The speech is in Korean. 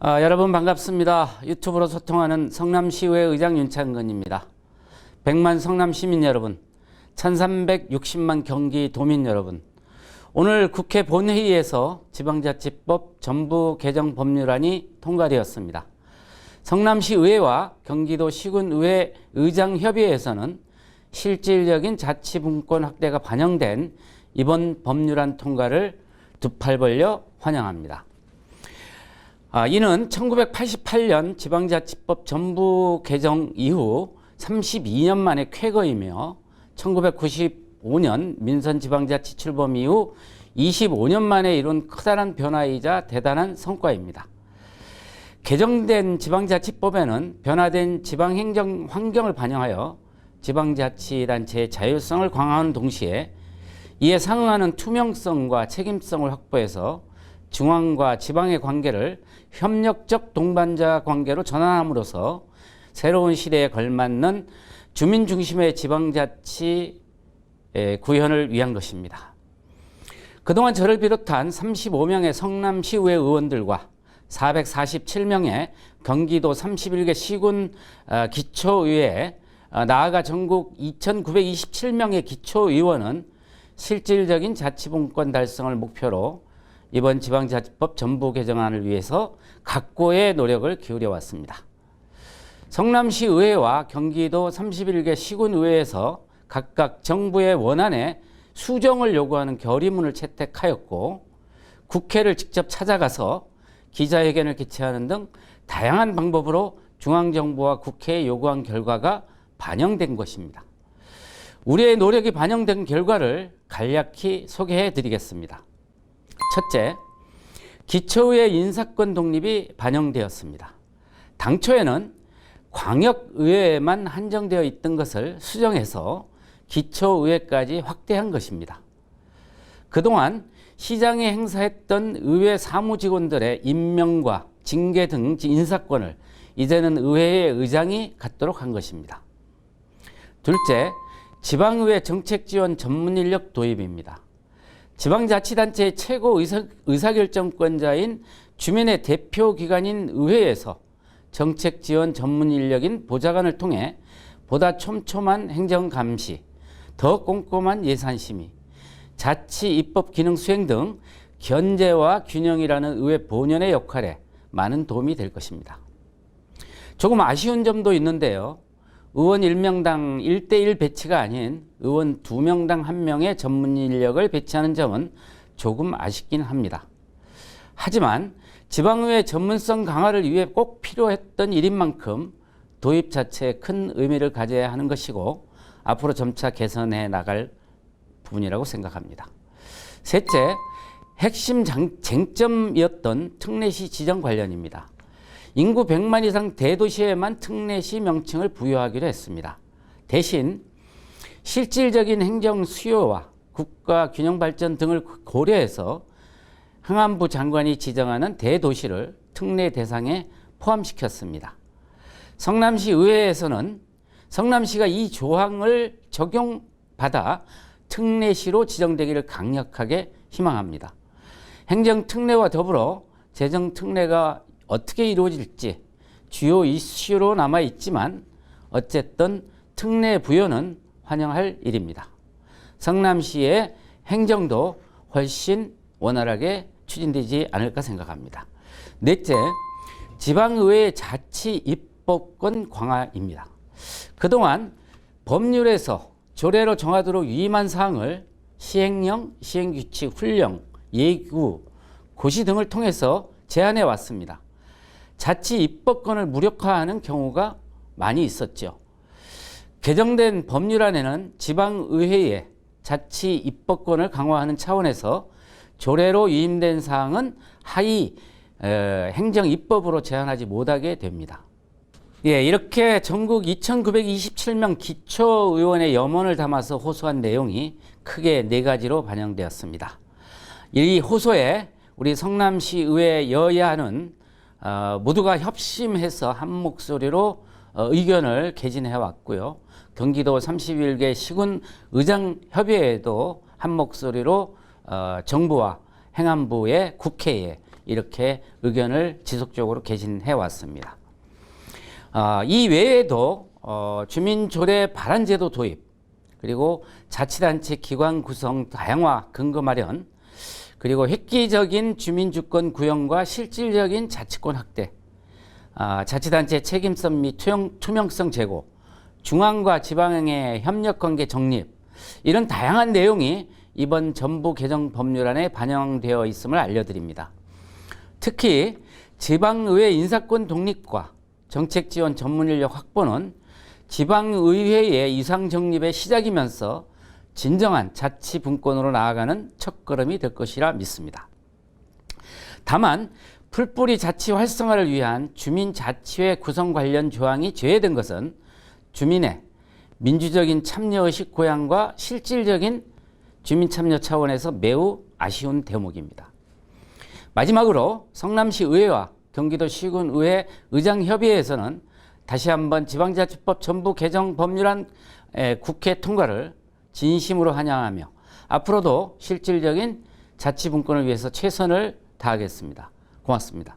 여러분 반갑습니다. 유튜브로 소통하는 성남시의회 의장 윤창근입니다. 100만 성남 시민 여러분, 1360만 경기 도민 여러분, 오늘 국회 본회의에서 지방자치법 전부 개정 법률안이 통과되었습니다. 성남시의회와 경기도 시군의회 의장협의회에서는 실질적인 자치분권 확대가 반영된 이번 법률안 통과를 두 팔 벌려 환영합니다. 이는 1988년 지방자치법 전부 개정 이후 32년 만의 쾌거이며 1995년 민선지방자치 출범 이후 25년 만에 이룬 커다란 변화이자 대단한 성과입니다. 개정된 지방자치법에는 변화된 지방행정 환경을 반영하여 지방자치단체의 자율성을 강화하는 동시에 이에 상응하는 투명성과 책임성을 확보해서 중앙과 지방의 관계를 협력적 동반자 관계로 전환함으로써 새로운 시대에 걸맞는 주민 중심의 지방자치 구현을 위한 것입니다. 그동안 저를 비롯한 35명의 성남시의회 의원들과 447명의 경기도 31개 시군 기초의회, 나아가 전국 2927명의 기초의원은 실질적인 자치분권 달성을 목표로 이번 지방자치법 전부 개정안을 위해서 각고의 노력을 기울여 왔습니다. 성남시의회와 경기도 31개 시군의회에서 각각 정부의 원안에 수정을 요구하는 결의문을 채택하였고, 국회를 직접 찾아가서 기자회견을 개최하는 등 다양한 방법으로 중앙정부와 국회에 요구한 결과가 반영된 것입니다. 우리의 노력이 반영된 결과를 간략히 소개해 드리겠습니다. 첫째, 기초의회 인사권 독립이 반영되었습니다. 당초에는 광역의회에만 한정되어 있던 것을 수정해서 기초의회까지 확대한 것입니다. 그동안 시장이 행사했던 의회 사무직원들의 임명과 징계 등 인사권을 이제는 의회의 의장이 갖도록 한 것입니다. 둘째, 지방의회 정책지원 전문인력 도입입니다. 지방자치단체의 최고 의사결정권자인 주민의 대표기관인 의회에서 정책지원 전문인력인 보좌관을 통해 보다 촘촘한 행정감시, 더 꼼꼼한 예산심의, 자치 입법 기능 수행 등 견제와 균형이라는 의회 본연의 역할에 많은 도움이 될 것입니다. 조금 아쉬운 점도 있는데요. 의원 1명당 1대1 배치가 아닌 의원 2명당 1명의 전문 인력을 배치하는 점은 조금 아쉽긴 합니다. 하지만 지방의회 전문성 강화를 위해 꼭 필요했던 일인 만큼 도입 자체에 큰 의미를 가져야 하는 것이고, 앞으로 점차 개선해 나갈 부분이라고 생각합니다. 셋째, 핵심 쟁점이었던 특례시 지정 관련입니다. 인구 100만 이상 대도시에만 특례시 명칭을 부여하기로 했습니다. 대신 실질적인 행정 수요와 국가 균형 발전 등을 고려해서 행안부 장관이 지정하는 대도시를 특례 대상에 포함시켰습니다. 성남시 의회에서는 성남시가 이 조항을 적용받아 특례시로 지정되기를 강력하게 희망합니다. 행정 특례와 더불어 재정 특례가 어떻게 이루어질지 주요 이슈로 남아있지만 어쨌든 특례 부여는 환영할 일입니다. 성남시의 행정도 훨씬 원활하게 추진되지 않을까 생각합니다. 넷째, 지방의회의 자치 입법권 강화입니다. 그동안 법률에서 조례로 정하도록 위임한 사항을 시행령, 시행규칙, 훈령, 예구, 고시 등을 통해서 제안해 왔습니다. 자치 입법권을 무력화하는 경우가 많이 있었죠. 개정된 법률안에는 지방의회의 자치 입법권을 강화하는 차원에서 조례로 위임된 사항은 하위 행정입법으로 제한하지 못하게 됩니다. 이렇게 전국 2927명 기초의원의 염원을 담아서 호소한 내용이 크게 4가지로 반영되었습니다. 이 호소에 우리 성남시 의회 여야는 모두가 협심해서 한 목소리로 의견을 개진해 왔고요. 경기도 31개 시군 의장협의회에도 한 목소리로 정부와 행안부의 국회에 이렇게 의견을 지속적으로 개진해 왔습니다. 이 외에도 주민조례 발안제도 도입, 그리고 자치단체 기관 구성 다양화 근거 마련, 그리고 획기적인 주민주권 구형과 실질적인 자치권 확대, 자치단체 책임성 및 투명성 제고, 중앙과 지방의 협력관계 정립, 이런 다양한 내용이 이번 전부 개정 법률안에 반영되어 있음을 알려드립니다. 특히 지방의회 인사권 독립과 정책지원 전문인력 확보는 지방의회의 이상 정립의 시작이면서 진정한 자치분권으로 나아가는 첫걸음이 될 것이라 믿습니다. 다만 풀뿌리 자치 활성화를 위한 주민자치회 구성 관련 조항이 제외된 것은 주민의 민주적인 참여의식 고양과 실질적인 주민참여 차원에서 매우 아쉬운 대목입니다. 마지막으로 성남시 의회와 경기도시군의회 의장협의회에서는 다시 한번 지방자치법 전부 개정 법률안 국회 통과를 진심으로 환영하며 앞으로도 실질적인 자치분권을 위해서 최선을 다하겠습니다. 고맙습니다.